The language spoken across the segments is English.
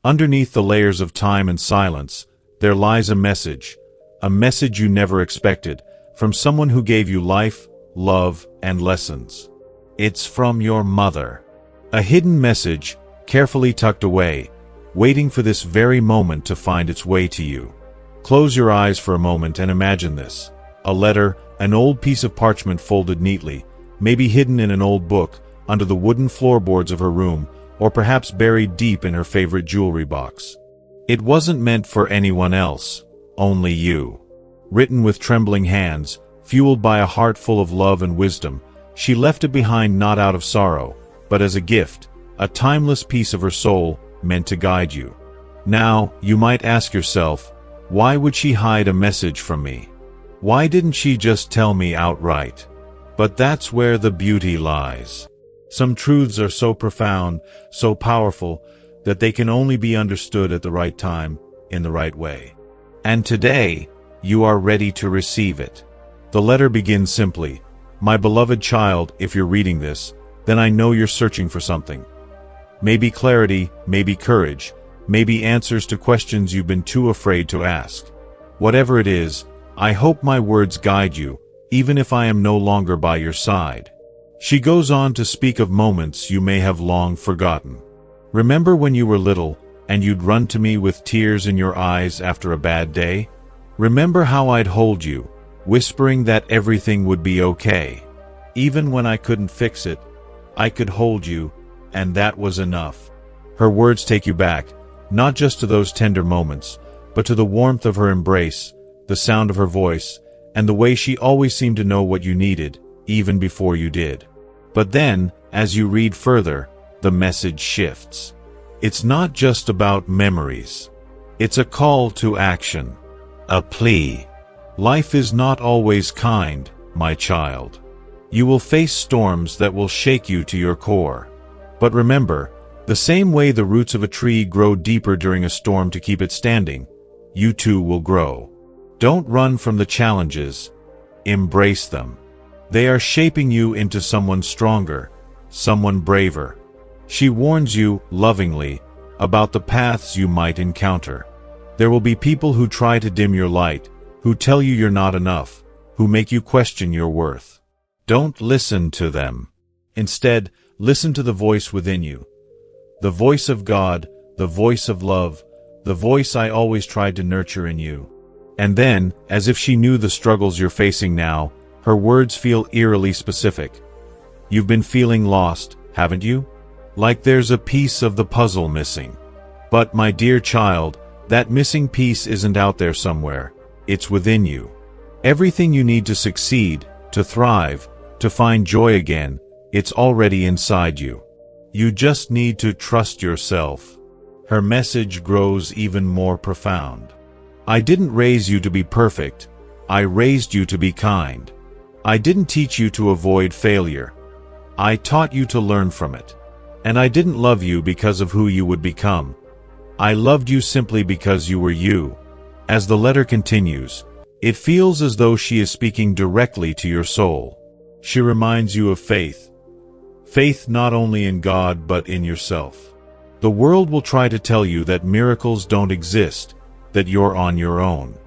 Underneath the layers of time and silence, there lies a message you never expected, from someone who gave you life, love, and lessons. It's from your mother. A hidden message, carefully tucked away, waiting for this very moment to find its way to you. Close your eyes for a moment and imagine this. A letter, an old piece of parchment folded neatly, maybe hidden in an old book, under the wooden floorboards of her room, or perhaps buried deep in her favorite jewelry box. It wasn't meant for anyone else, only you. Written with trembling hands, fueled by a heart full of love and wisdom, she left it behind not out of sorrow, but as a gift, a timeless piece of her soul meant to guide you. Now, you might ask yourself, why would she hide a message from me? Why didn't she just tell me outright? But that's where the beauty lies. Some truths are so profound, so powerful, that they can only be understood at the right time, in the right way. And today, you are ready to receive it. The letter begins simply, "My beloved child, if you're reading this, then I know you're searching for something. Maybe clarity, maybe courage, maybe answers to questions you've been too afraid to ask. Whatever it is, I hope my words guide you, even if I am no longer by your side." She goes on to speak of moments you may have long forgotten. Remember when you were little, and you'd run to me with tears in your eyes after a bad day? Remember how I'd hold you, whispering that everything would be okay. Even when I couldn't fix it, I could hold you, and that was enough. Her words take you back, not just to those tender moments, but to the warmth of her embrace, the sound of her voice, and the way she always seemed to know what you needed, even before you did. But then, as you read further, the message shifts. It's not just about memories. It's a call to action, a plea. Life is not always kind, my child. You will face storms that will shake you to your core. But remember, the same way the roots of a tree grow deeper during a storm to keep it standing, you too will grow. Don't run from the challenges. Embrace them. They are shaping you into someone stronger, someone braver. She warns you, lovingly, about the paths you might encounter. There will be people who try to dim your light, who tell you you're not enough, who make you question your worth. Don't listen to them. Instead, listen to the voice within you. The voice of God, the voice of love, the voice I always tried to nurture in you. And then, as if she knew the struggles you're facing now, her words feel eerily specific. You've been feeling lost, haven't you? Like there's a piece of the puzzle missing. But my dear child, that missing piece isn't out there somewhere. It's within you. Everything you need to succeed, to thrive, to find joy again, it's already inside you. You just need to trust yourself. Her message grows even more profound. I didn't raise you to be perfect. I raised you to be kind. I didn't teach you to avoid failure. I taught you to learn from it. And I didn't love you because of who you would become. I loved you simply because you were you. As the letter continues, it feels as though she is speaking directly to your soul. She reminds you of faith. Faith not only in God but in yourself. The world will try to tell you that miracles don't exist, that you're on your own.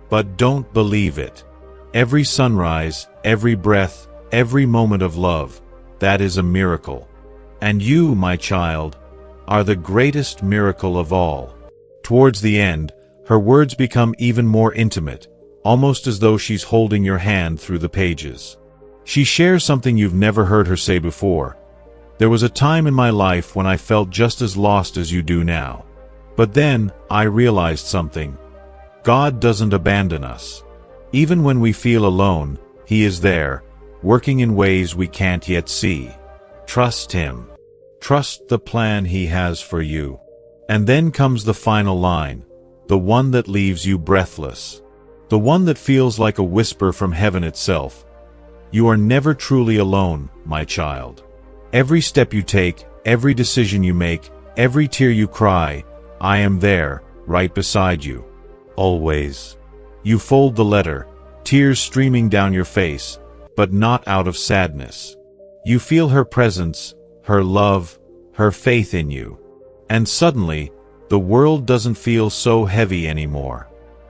But don't believe it. Every sunrise, every breath, every moment of love, that is a miracle. And you, my child, are the greatest miracle of all. Towards the end, her words become even more intimate, almost as though she's holding your hand through the pages. She shares something you've never heard her say before. There was a time in my life when I felt just as lost as you do now. But then, I realized something. God doesn't abandon us. Even when we feel alone, He is there, working in ways we can't yet see. Trust Him. Trust the plan He has for you. And then comes the final line, the one that leaves you breathless. The one that feels like a whisper from heaven itself. You are never truly alone, my child. Every step you take, every decision you make, every tear you cry, I am there, right beside you. Always. You fold the letter, tears streaming down your face, but not out of sadness. You feel her presence, her love, her faith in you. And suddenly, The world doesn't feel so heavy anymore.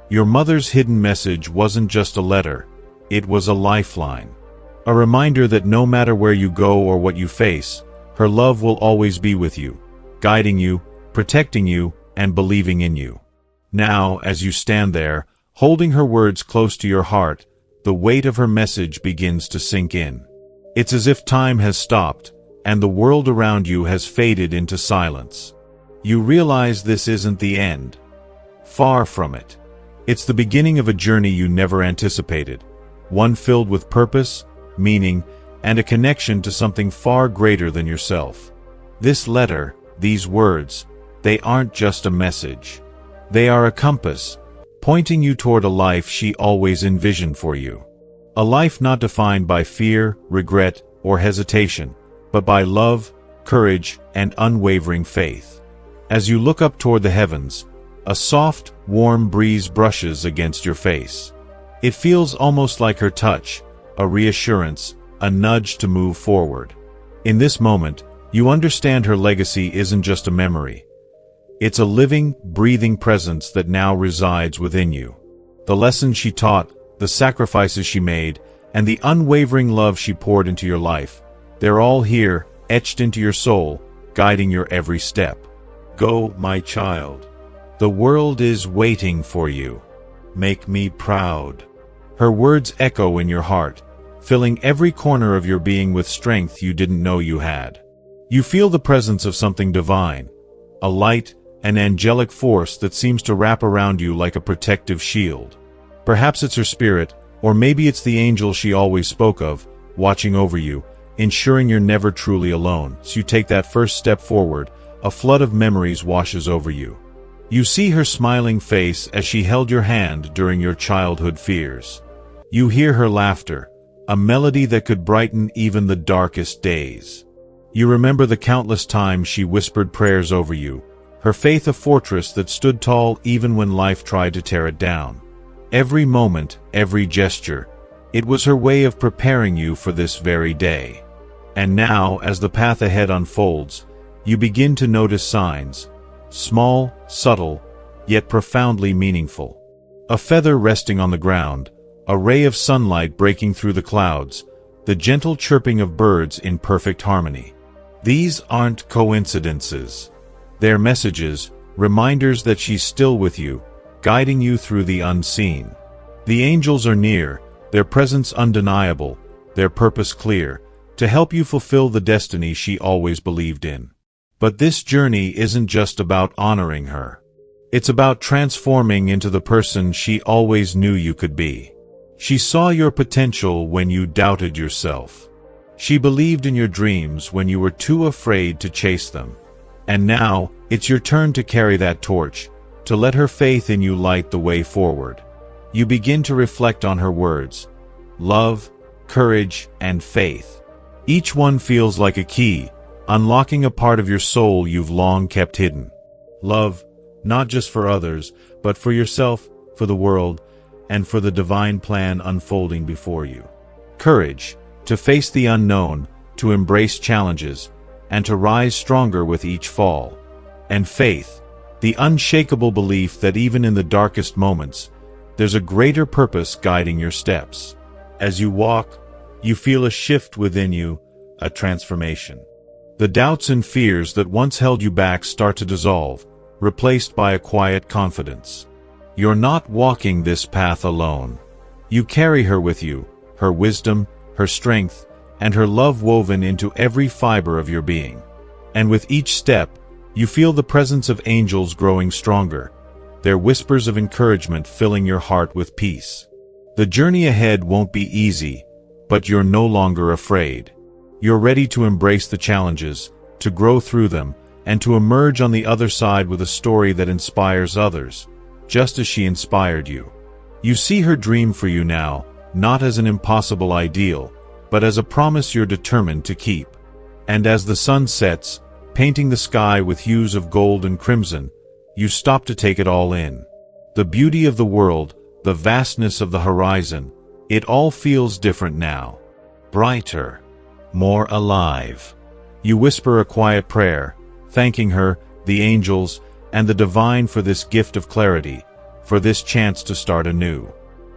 Your mother's hidden message wasn't just a letter, it was a lifeline. A reminder that no matter where you go or what you face, her love will always be with you, guiding you, protecting you, and believing in you. Now, as you stand there, holding her words close to your heart, the weight of her message begins to sink in. It's as if time has stopped, and the world around you has faded into silence. You realize this isn't the end. Far from it. It's the beginning of a journey you never anticipated, one filled with purpose, meaning, and a connection to something far greater than yourself. This letter, these words, they aren't just a message. They are a compass, pointing you toward a life she always envisioned for you. A life not defined by fear, regret, or hesitation, but by love, courage, and unwavering faith. As you look up toward the heavens, a soft, warm breeze brushes against your face. It feels almost like her touch, a reassurance, a nudge to move forward. In this moment, you understand her legacy isn't just a memory. It's a living, breathing presence that now resides within you. The lessons she taught, the sacrifices she made, and the unwavering love she poured into your life, they're all here, etched into your soul, guiding your every step. Go, my child. The world is waiting for you. Make me proud. Her words echo in your heart, filling every corner of your being with strength you didn't know you had. You feel the presence of something divine, a light, an angelic force that seems to wrap around you like a protective shield. Perhaps it's her spirit, or maybe it's the angel she always spoke of, watching over you, ensuring you're never truly alone. As you take that first step forward, a flood of memories washes over you. You see her smiling face as she held your hand during your childhood fears. You hear her laughter, a melody that could brighten even the darkest days. You remember the countless times she whispered prayers over you, her faith a fortress that stood tall even when life tried to tear it down. Every moment, every gesture, it was her way of preparing you for this very day. And now, as the path ahead unfolds, you begin to notice signs, small, subtle, yet profoundly meaningful. A feather resting on the ground, a ray of sunlight breaking through the clouds, the gentle chirping of birds in perfect harmony. These aren't coincidences. They're messages, reminders that she's still with you, guiding you through the unseen. The angels are near, their presence undeniable, their purpose clear, to help you fulfill the destiny she always believed in. But this journey isn't just about honoring her. It's about transforming into the person she always knew you could be. She saw your potential when you doubted yourself. She believed in your dreams when you were too afraid to chase them. And now, it's your turn to carry that torch, to let her faith in you light the way forward. You begin to reflect on her words: love, courage, and faith. Each one feels like a key, unlocking a part of your soul you've long kept hidden. Love, not just for others, but for yourself, for the world, and for the divine plan unfolding before you. Courage, to face the unknown, to embrace challenges, and to rise stronger with each fall. And faith, the unshakable belief that even in the darkest moments, there's a greater purpose guiding your steps. As you walk, you feel a shift within you, a transformation. The doubts and fears that once held you back start to dissolve, replaced by a quiet confidence. You're not walking this path alone. You carry her with you, her wisdom, her strength, and her love woven into every fiber of your being. And with each step, you feel the presence of angels growing stronger, their whispers of encouragement filling your heart with peace. The journey ahead won't be easy, but you're no longer afraid. You're ready to embrace the challenges, to grow through them, and to emerge on the other side with a story that inspires others, just as she inspired you. You see her dream for you now, not as an impossible ideal, but as a promise you're determined to keep. And as the sun sets, painting the sky with hues of gold and crimson, you stop to take it all in. The beauty of the world, the vastness of the horizon, it all feels different now. Brighter, more alive. You whisper a quiet prayer, thanking her, the angels, and the divine for this gift of clarity, for this chance to start anew.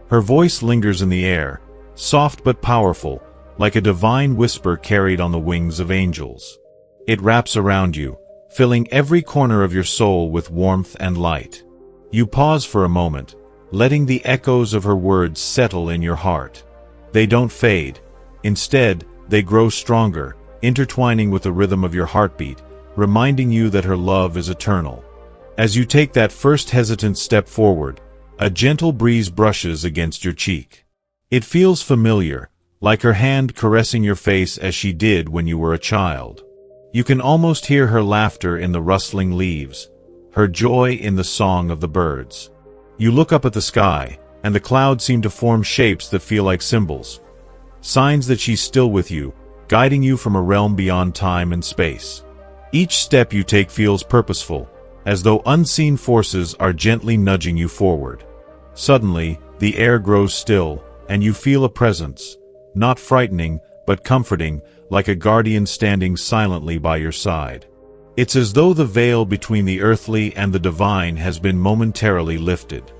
Her voice lingers in the air, soft but powerful, like a divine whisper carried on the wings of angels. It wraps around you, filling every corner of your soul with warmth and light. You pause for a moment, letting the echoes of her words settle in your heart. They don't fade. Instead, they grow stronger, intertwining with the rhythm of your heartbeat, reminding you that her love is eternal. As you take that first hesitant step forward, a gentle breeze brushes against your cheek. It feels familiar, like her hand caressing your face as she did when you were a child. You can almost hear her laughter in the rustling leaves, her joy in the song of the birds. You look up at the sky, and the clouds seem to form shapes that feel like symbols, signs that she's still with you, guiding you from a realm beyond time and space. Each step you take feels purposeful, as though unseen forces are gently nudging you forward. Suddenly, the air grows still, and you feel a presence, not frightening, but comforting, like a guardian standing silently by your side. It's as though the veil between the earthly and the divine has been momentarily lifted.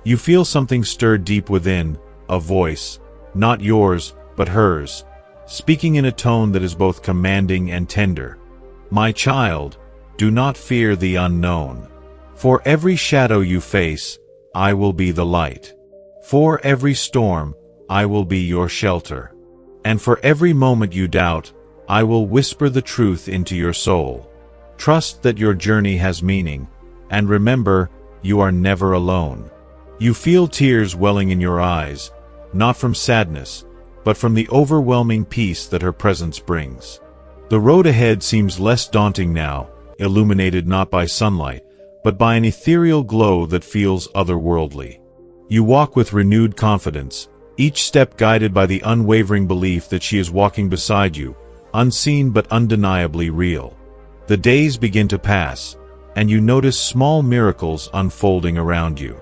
You feel something stir deep within, a voice, not yours, but hers, speaking in a tone that is both commanding and tender. My child, do not fear the unknown. For every shadow you face, I will be the light. For every storm, I will be your shelter. And for every moment you doubt, I will whisper the truth into your soul. Trust that your journey has meaning, and remember, you are never alone. You feel tears welling in your eyes, not from sadness, but from the overwhelming peace that her presence brings. The road ahead seems less daunting now, illuminated not by sunlight, but by an ethereal glow that feels otherworldly. You walk with renewed confidence, each step guided by the unwavering belief that she is walking beside you, unseen but undeniably real. The days begin to pass, and you notice small miracles unfolding around you.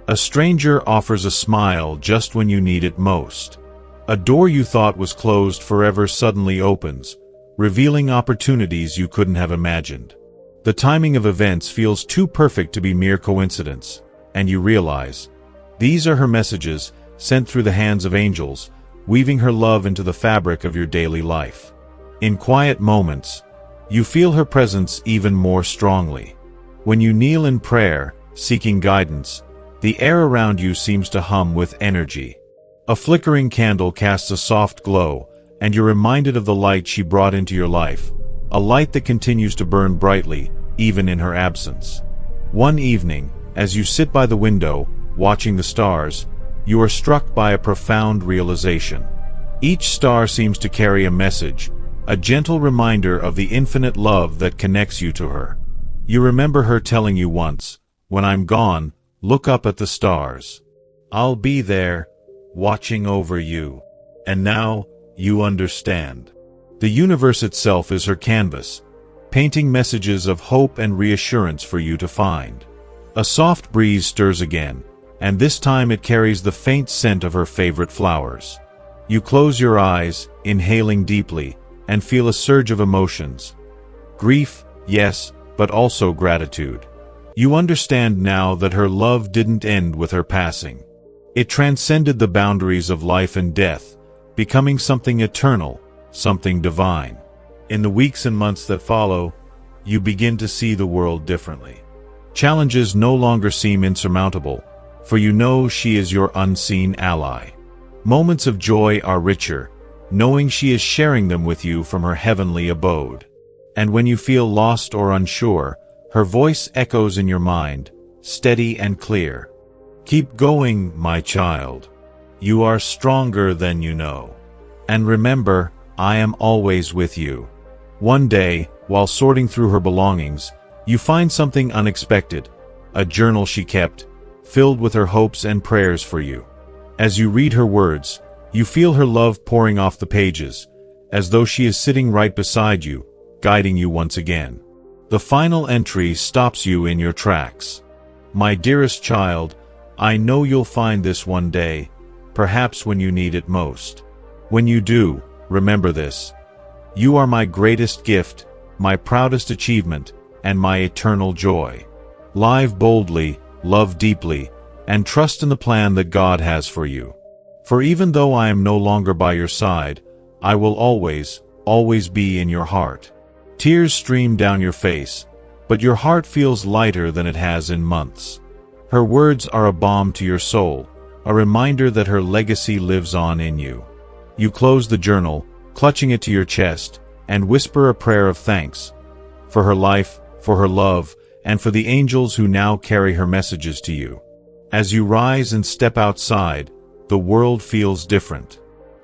A stranger offers a smile just when you need it most. A door you thought was closed forever suddenly opens, revealing opportunities you couldn't have imagined. The timing of events feels too perfect to be mere coincidence, and you realize, these are her messages, sent through the hands of angels, weaving her love into the fabric of your daily life. In quiet moments, you feel her presence even more strongly. When you kneel in prayer, seeking guidance, the air around you seems to hum with energy. A flickering candle casts a soft glow, and you're reminded of the light she brought into your life, a light that continues to burn brightly, even in her absence. One evening, as you sit by the window, watching the stars, you are struck by a profound realization. Each star seems to carry a message, a gentle reminder of the infinite love that connects you to her. You remember her telling you once, "When I'm gone, look up at the stars. I'll be there, watching over you." And now, you understand. The universe itself is her canvas, painting messages of hope and reassurance for you to find. A soft breeze stirs again, and this time it carries the faint scent of her favorite flowers. You close your eyes, inhaling deeply, and feel a surge of emotions. Grief, yes, but also gratitude. You understand now that her love didn't end with her passing. It transcended the boundaries of life and death, becoming something eternal, something divine. In the weeks and months that follow, you begin to see the world differently. Challenges no longer seem insurmountable, for you know she is your unseen ally. Moments of joy are richer, knowing she is sharing them with you from her heavenly abode. And when you feel lost or unsure, her voice echoes in your mind, steady and clear. Keep going, my child. You are stronger than you know. And remember, I am always with you. One day, while sorting through her belongings, you find something unexpected, a journal she kept, filled with her hopes and prayers for you. As you read her words, you feel her love pouring off the pages, as though she is sitting right beside you, guiding you once again. The final entry stops you in your tracks. My dearest child, I know you'll find this one day, perhaps when you need it most. When you do, remember this. You are my greatest gift, my proudest achievement, and my eternal joy. Live boldly, love deeply, and trust in the plan that God has for you. For even though I am no longer by your side, I will always, always be in your heart. Tears stream down your face, but your heart feels lighter than it has in months. Her words are a balm to your soul, a reminder that her legacy lives on in you. You close the journal, clutching it to your chest, and whisper a prayer of thanks for her life, for her love, and for the angels who now carry her messages to you. As you rise and step outside, the world feels different.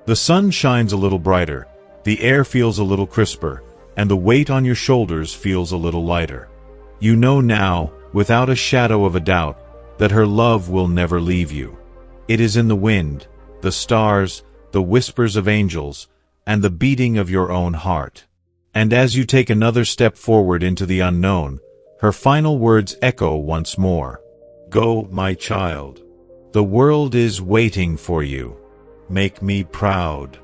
The sun shines a little brighter, the air feels a little crisper, and the weight on your shoulders feels a little lighter. You know now, without a shadow of a doubt, that her love will never leave you. It is in the wind, the stars, the whispers of angels, and the beating of your own heart. And as you take another step forward into the unknown, her final words echo once more. Go, my child. The world is waiting for you. Make me proud.